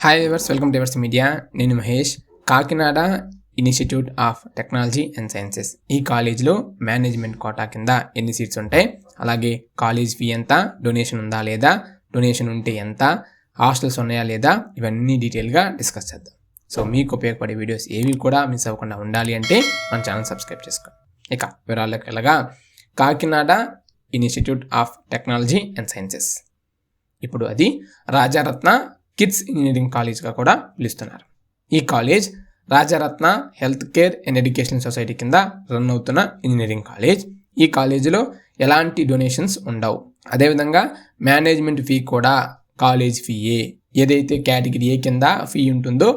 Hi viewers, welcome to yours media. నేను Mahesh. Kakinada institute of technology and sciences ఈ కాలేజ్లో management quota కింద ఎన్ని సీట్స్ ఉంటాయి, అలాగే కాలేజ్ ఫీ ఎంత, డొనేషన్ ఉందా లేదా, డొనేషన్ ఉంటే ఎంత, హాస్టల్స్ ఉన్నాయా లేదా, ఇవన్నీ డీటెయిల్గా డిస్కస్ చేద్దాం. సో మీకు ఉపయోగపడే వీడియోస్ ఏవి కూడా మిస్ అవ్వకుండా ఉండాలి అంటే మన ఛానల్ సబ్స్క్రైబ్ చేసుకోండి. ఇక వివరాలకు వెళ్ళగా, Kakinada institute of technology and sciences ఇప్పుడు అది రాజారత్న కిడ్స్ ఇంజనీరింగ్ కాలేజ్గా కూడా పిలుస్తున్నారు. ఈ college Rajaratna health care and education society కింద రన్ అవుతున్న ఇంజనీరింగ్ కాలేజ్. ఈ కాలేజీలో ఎలాంటి డొనేషన్స్ ఉండవు. అదేవిధంగా మేనేజ్మెంట్ ఫీ కూడా కాలేజ్ ఫీయే. ఏదైతే కేటగిరీ ఏ కింద ఫీ ఉంటుందో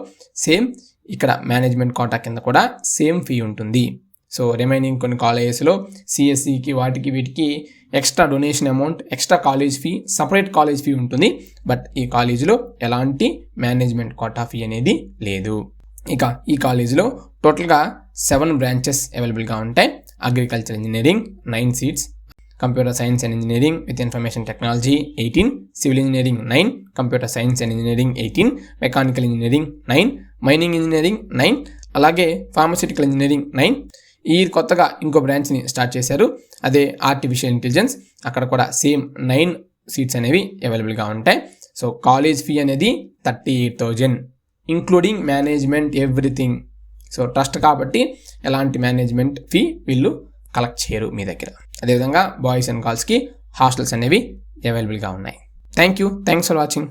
సేమ్ ఇక్కడ మేనేజ్మెంట్ కోటా కింద కూడా సేమ్ ఫీ ఉంటుంది. సో రిమైనింగ్ కొన్ని కాలేజెస్లో సిఎస్సికి వాటికి వీటికి extra donation amount, extra college fee, separate college fee ఉంటుంది. బట్ ఈ కాలేజీలో ఎలాంటి మేనేజ్మెంట్ కోటా ఫీ అనేది లేదు. ఇక ఈ కాలేజీలో టోటల్గా 7 బ్రాంచెస్ అవైలబుల్గా ఉంటాయి. Agriculture engineering 9 seats, computer science and engineering with information technology 18, civil engineering 9, computer science and engineering 18, mechanical engineering 9, mining engineering 9, అలాగే ఫార్మస్యూటికల్ ఇంజనీరింగ్ 9. ఈ కొత్తగా ఇంకో బ్రాంచ్ని స్టార్ట్ చేశారు, అదే ఆర్టిఫిషియల్ ఇంటెలిజెన్స్. అక్కడ కూడా సేమ్ 9 సీట్స్ అనేవి అవైలబుల్గా ఉంటాయి. సో కాలేజ్ ఫీ అనేది 38,000 including management everything. So trust కాబట్టి ఎలాంటి మేనేజ్మెంట్ ఫీ వీళ్ళు కలెక్ట్ చేయరు మీ దగ్గర. అదేవిధంగా బాయ్స్ అండ్ గర్ల్స్కి హాస్టల్స్ అనేవి అవైలబుల్గా ఉన్నాయి. Thanks for watching.